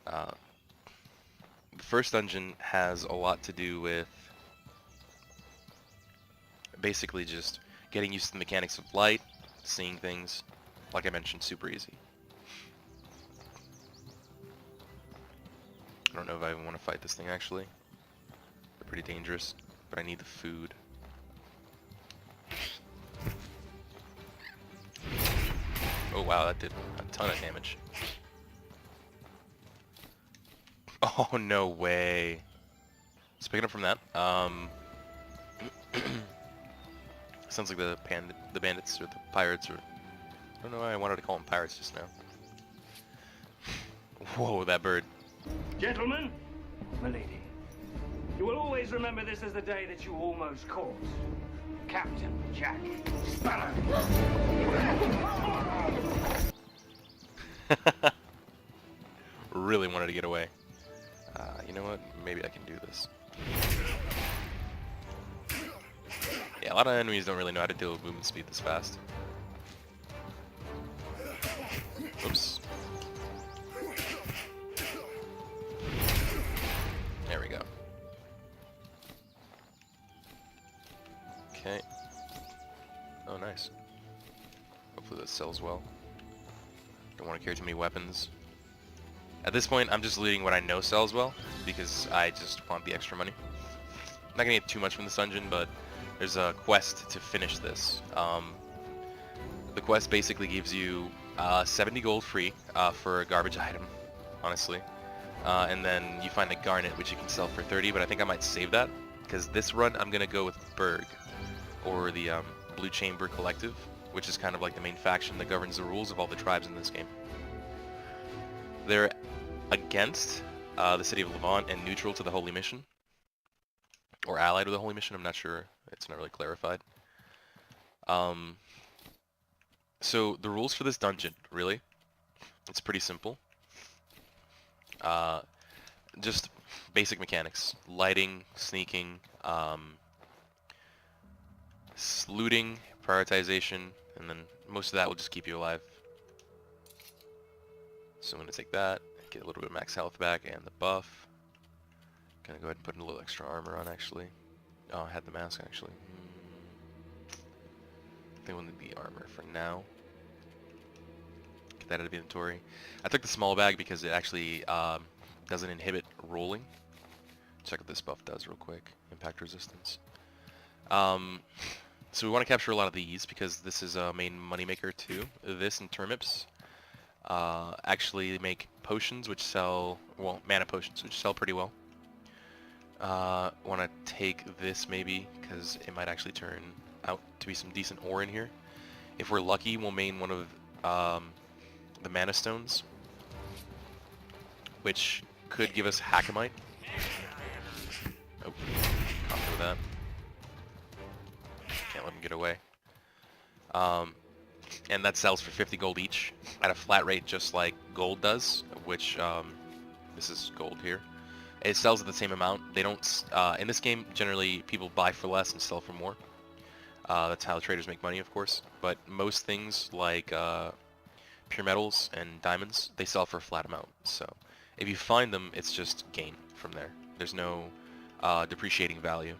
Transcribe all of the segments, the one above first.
Uh, the first dungeon has a lot to do with basically just getting used to the mechanics of light, seeing things. Like I mentioned, super easy. I don't know if I even want to fight this thing actually. They're pretty dangerous, but I need the food. Oh wow, that did a ton of damage. Oh no way. So picking up from that, sounds like the bandits or the pirates, or I don't know why I wanted to call them pirates just now. Whoa, that bird. Gentlemen, milady, you will always remember this as the day that you almost caught Captain Jack Sparrow. Really wanted to get away. You know what? Maybe I can do this. Yeah, a lot of enemies don't really know how to deal with movement speed this fast. Oops. There we go. Okay. Oh, nice. Hopefully this sells well. Don't want to carry too many weapons. At this point, I'm just looting what I know sells well, because I just want the extra money. I'm not gonna get too much from this dungeon, but there's a quest to finish this. The quest basically gives you 70 gold free for a garbage item, honestly. And then you find a garnet, which you can sell for 30, but I think I might save that, because this run I'm gonna go with Berg, or the Blue Chamber Collective, which is kind of like the main faction that governs the rules of all the tribes in this game. They're against the city of Levant and neutral to the Holy Mission, or allied with the Holy Mission. I'm not sure. It's not really clarified. So the rules for this dungeon, really, it's pretty simple. Just basic mechanics: lighting, sneaking, looting, prioritization, and then most of that will just keep you alive. So I'm gonna take that, get a little bit of max health back and the buff. Gonna go ahead and put a little extra armor on actually. Oh, I had the mask actually. I think we'll need the armor for now. Get that out of inventory. I took the small bag because it actually doesn't inhibit rolling. Check what this buff does real quick. Impact resistance. So we want to capture a lot of these because this is a main moneymaker too. This and turnips actually make potions which sell, well, mana potions which sell pretty well. Want to take this maybe because it might actually turn out to be some decent ore in here. If we're lucky, we'll main one of the mana stones, which could give us Hackamite. Oh, caught with that. Can't let him get away. And that sells for 50 gold each at a flat rate, just like gold does, which this is gold here. It sells at the same amount. They don't in this game. Generally, people buy for less and sell for more. That's how traders make money, of course. But most things like pure metals and diamonds, they sell for a flat amount. So if you find them, it's just gain from there. There's no depreciating value.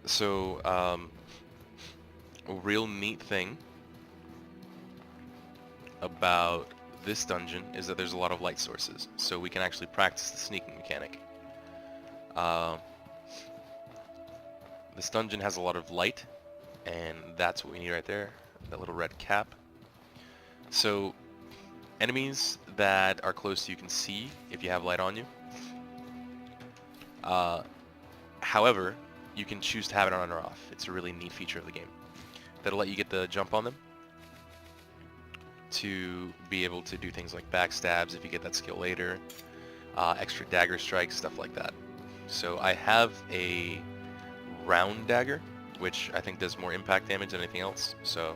So, a real neat thing about this dungeon is that there's a lot of light sources, so we can actually practice the sneaking mechanic. This dungeon has a lot of light, and that's what we need right there, that little red cap. So, enemies that are close to you can see if you have light on you. However, you can choose to have it on or off. It's a really neat feature of the game. That'll let you get the jump on them to be able to do things like backstabs if you get that skill later, extra dagger strikes, stuff like that. So I have a round dagger, which I think does more impact damage than anything else, so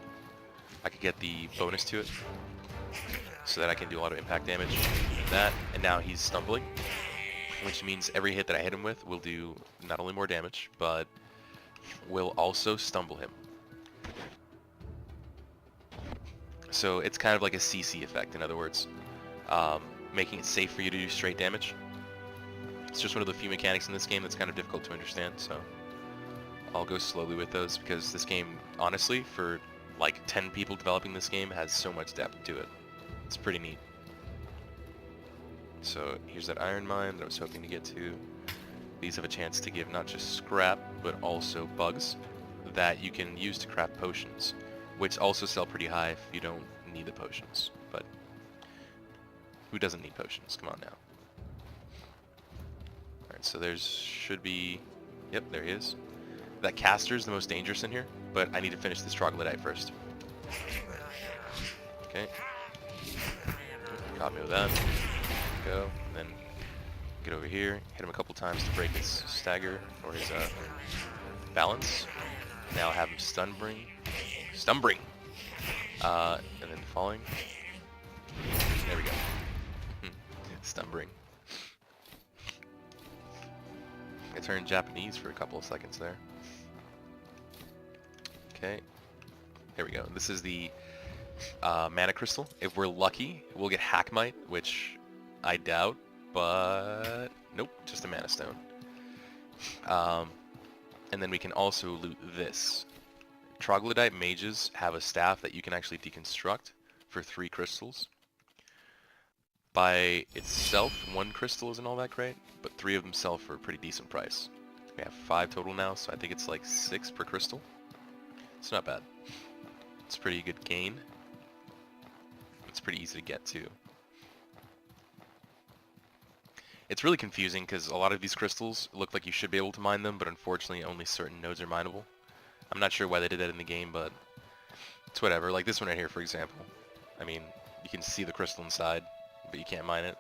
I could get the bonus to it so that I can do a lot of impact damage with that. And now he's stumbling, which means every hit that I hit him with will do not only more damage, but will also stumble him. So it's kind of like a CC effect, in other words, making it safe for you to do straight damage. It's just one of the few mechanics in this game that's kind of difficult to understand, so I'll go slowly with those because this game, honestly, for like 10 people developing this game, has so much depth to it. It's pretty neat. So here's that iron mine that I was hoping to get to. These have a chance to give not just scrap, but also bugs that you can use to craft potions, which also sell pretty high if you don't need the potions. But who doesn't need potions? Come on now. Alright, so there's should be... Yep, there he is. That caster is the most dangerous in here, but I need to finish this troglodyte first. Okay. Got me with that. Go, and then get over here, hit him a couple times to break his stagger, or his balance. Now have him stumbring, and then falling. There we go. Stumbring. I turned Japanese for a couple of seconds there. Okay, here we go. This is the mana crystal. If we're lucky, we'll get Hackmite, which I doubt, but nope, just a mana stone. And then we can also loot this. Troglodyte mages have a staff that you can actually deconstruct for 3 crystals. By itself, 1 crystal isn't all that great, but 3 of them sell for a pretty decent price. We have 5 total now, so I think it's like 6 per crystal. It's not bad. It's pretty good gain. It's pretty easy to get too. It's really confusing because a lot of these crystals look like you should be able to mine them, but unfortunately only certain nodes are mineable. I'm not sure why they did that in the game, but it's whatever. Like this one right here, for example. I mean, you can see the crystal inside, but you can't mine it.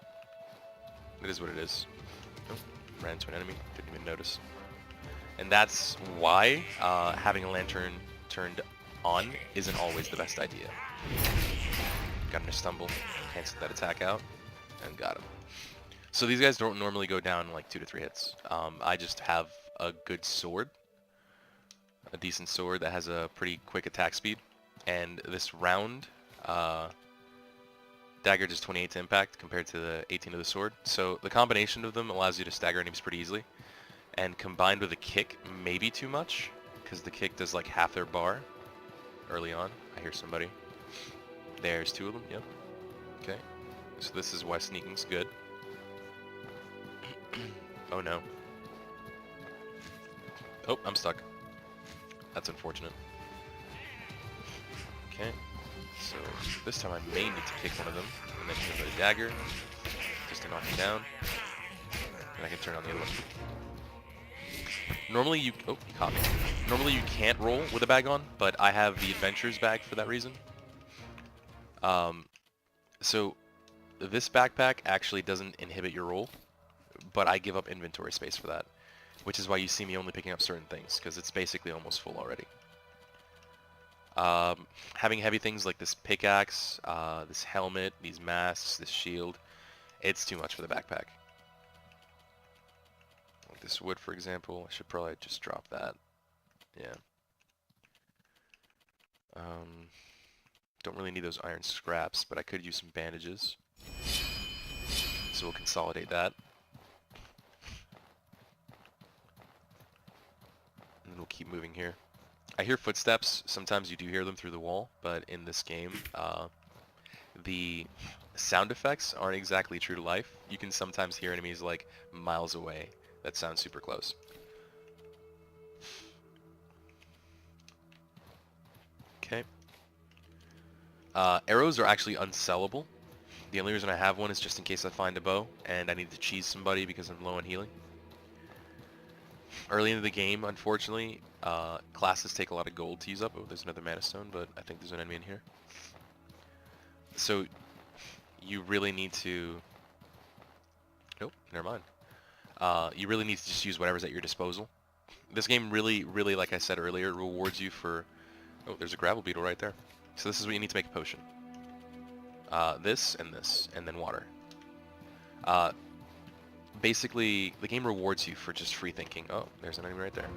It is what it is. Oh, ran into an enemy, didn't even notice. And that's why having a lantern turned on isn't always the best idea. Got him to stumble, canceled that attack out, and got him. So these guys don't normally go down in like 2 to 3 hits. I just have a good sword, a decent sword that has a pretty quick attack speed, and this round dagger does 28 to impact compared to the 18 of the sword. So the combination of them allows you to stagger enemies pretty easily, and combined with a kick, maybe too much, because the kick does like half their bar early on. I hear somebody. There's 2 of them, yep. Okay, so this is why sneaking's good. Oh no. Oh, I'm stuck. That's unfortunate. Okay, so this time I may need to kick one of them, and then hit with a dagger, just to knock him down, and I can turn on the other one. Normally you... Oh, he caught me. Normally you can't roll with a bag on, but I have the Adventurer's bag for that reason. So this backpack actually doesn't inhibit your roll, but I give up inventory space for that, which is why you see me only picking up certain things, because it's basically almost full already. Having heavy things like this pickaxe, this helmet, these masks, this shield, it's too much for the backpack. Like this wood, for example, I should probably just drop that. Yeah. Don't really need those iron scraps, but I could use some bandages. So we'll consolidate that. And we'll keep moving here. I hear footsteps. Sometimes you do hear them through the wall, but in this game, the sound effects aren't exactly true to life. You can sometimes hear enemies like miles away that sound super close. Okay. Arrows are actually unsellable. The only reason I have one is just in case I find a bow and I need to cheese somebody because I'm low on healing. Early into the game, unfortunately, classes take a lot of gold to use up. Oh, there's another mana stone, but I think there's an enemy in here. So you really need to... Nope, never mind. You really need to just use whatever's at your disposal. This game really, like I said earlier, rewards you for... Oh, there's a gravel beetle right there. So this is what you need to make a potion. This, and then water. Basically, the game rewards you for just free thinking. Oh, there's an enemy right there.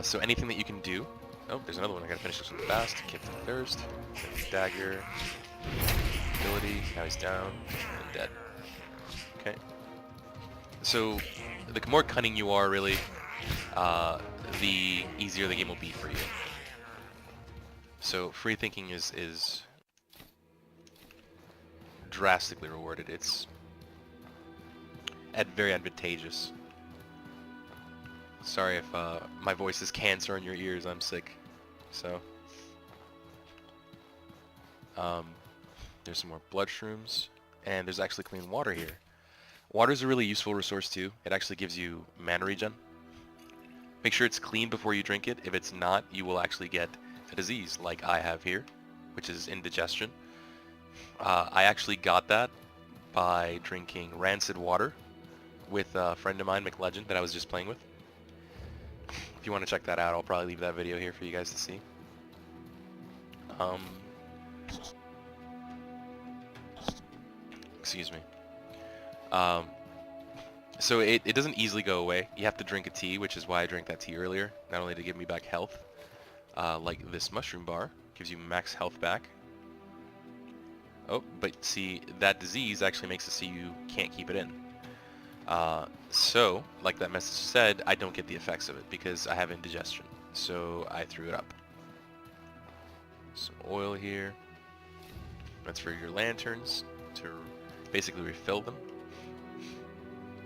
So anything that you can do Oh, there's another one. I gotta finish this one fast. Kick to the thirst. Dagger. Ability. Now he's down. And dead. Okay. So, the more cunning you are, really, the easier the game will be for you. So, free thinking is drastically rewarded. It's very advantageous. Sorry if my voice is cancer in your ears. I'm sick. So, there's some more blood shrooms, and there's actually clean water here. Water is a really useful resource too. It actually gives you mana regen. Make sure it's clean before you drink it. If it's not, you will actually get a disease like I have here, which is indigestion. I actually got that by drinking rancid water with a friend of mine, McLegend, that I was just playing with. If you want to check that out, I'll probably leave that video here for you guys to see. Excuse me. So it doesn't easily go away. You have to drink a tea, which is why I drank that tea earlier, not only to give me back health, like this mushroom bar gives you max health back. Oh, but see, that disease actually makes it so you can't keep it in. So, like that message said, I don't get the effects of it because I have indigestion. So I threw it up. Some oil here. That's for your lanterns to basically refill them.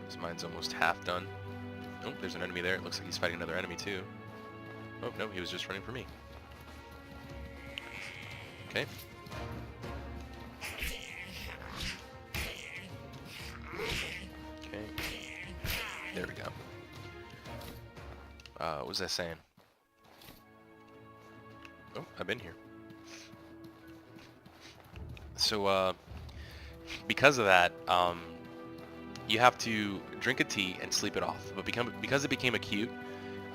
So mine's almost half done. Oh, there's an enemy there. It looks like he's fighting another enemy too. Oh, no, he was just running for me. Okay. Okay. There we go. What was I saying? Oh, I've been here. So, because of that, you have to drink a tea and sleep it off. But because it became acute,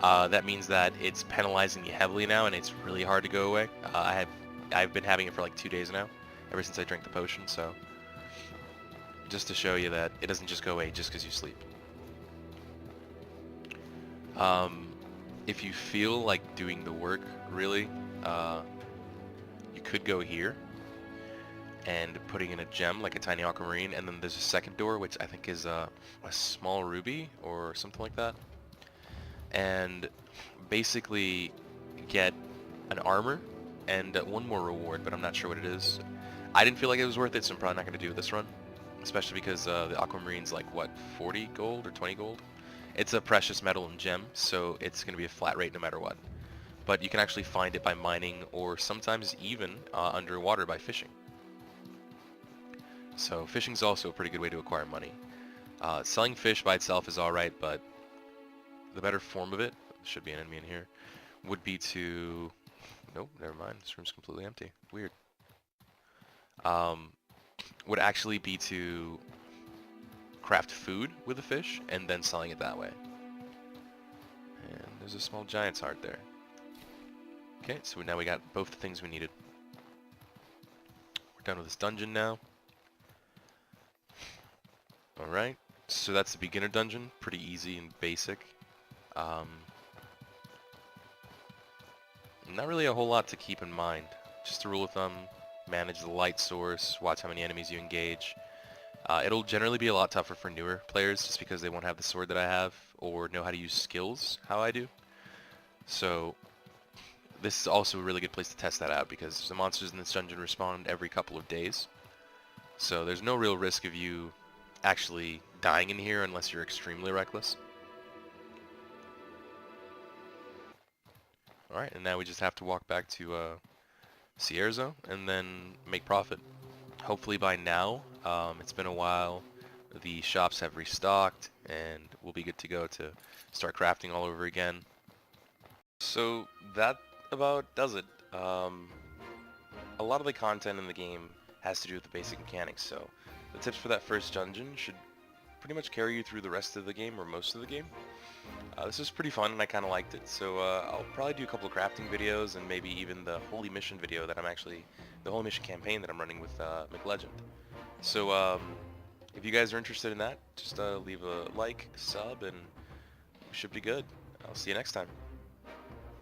that means that it's penalizing you heavily now, and it's really hard to go away. I've been having it for like 2 days now, ever since I drank the potion. So, just to show you that it doesn't just go away just because you sleep. If you feel like doing the work, really, you could go here and putting in a gem like a tiny aquamarine, and then there's a second door which I think is a small ruby or something like that, and basically get an armor and one more reward, but I'm not sure what it is. I didn't feel like it was worth it, so I'm probably not going to do this run, especially because the aquamarine's like, what, 40 gold or 20 gold? It's a precious metal and gem, so it's going to be a flat rate no matter what. But you can actually find it by mining, or sometimes even underwater by fishing. So fishing's also a pretty good way to acquire money. Selling fish by itself is alright, but the better form of it, should be an enemy in here, would be to... Nope, never mind, this room's completely empty. Weird. Would actually be to craft food with the fish and then selling it that way. And there's a small giant's heart there. Okay, so now we got both the things we needed. We're done with this dungeon now. Alright, so that's the beginner dungeon. Pretty easy and basic. Not really a whole lot to keep in mind. Just a rule of thumb, manage the light source, watch how many enemies you engage. It'll generally be a lot tougher for newer players just because they won't have the sword that I have or know how to use skills how I do. So this is also a really good place to test that out because the monsters in this dungeon respawn every couple of days. So there's no real risk of you actually dying in here unless you're extremely reckless. Alright, and now we just have to walk back to Cierzo and then make profit. Hopefully by now, it's been a while, the shops have restocked and we'll be good to go to start crafting all over again. So that about does it. A lot of the content in the game has to do with the basic mechanics, so the tips for that first dungeon should pretty much carry you through the rest of the game or most of the game. This was pretty fun and I kind of liked it, so I'll probably do a couple of crafting videos and maybe even the Holy Mission video that the Holy Mission campaign that I'm running with McLegend. So if you guys are interested in that, just leave a like, sub, and we should be good. I'll see you next time.